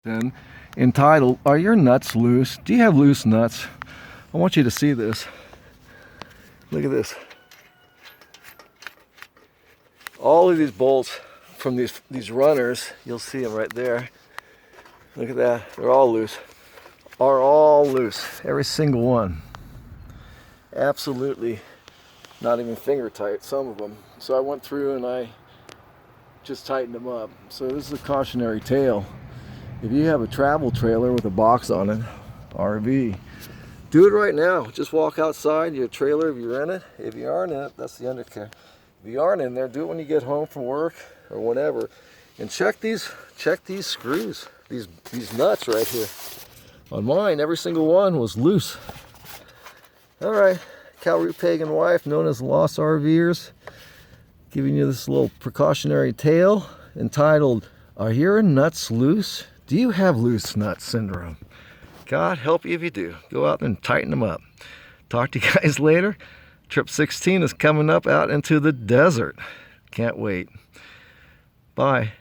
then entitled, "Are your nuts loose? Do you have loose nuts?" I want you to see this. Look at this. All of these bolts from these runners, you'll see them right there. Look at that. They're all loose. Are all loose. Every single one. Absolutely not even finger tight, some of them. So I went through and I just tightened them up. So this is a cautionary tale. If you have a travel trailer with a box on it, RV, do it right now. Just walk outside your trailer if you're in it. If you aren't in it, that's the undercarriage. If you aren't in there, do it when you get home from work or whatever. And check these screws, these nuts right here. On mine, every single one was loose. All right, Calvary Pagan Wife, known as Lost RVers, giving you this little precautionary tale entitled, "Are your nuts loose? Do you have loose nut syndrome?" God help you if you do. Go out and tighten them up. Talk to you guys later. Trip 16 is coming up out into the desert. Can't wait. Bye.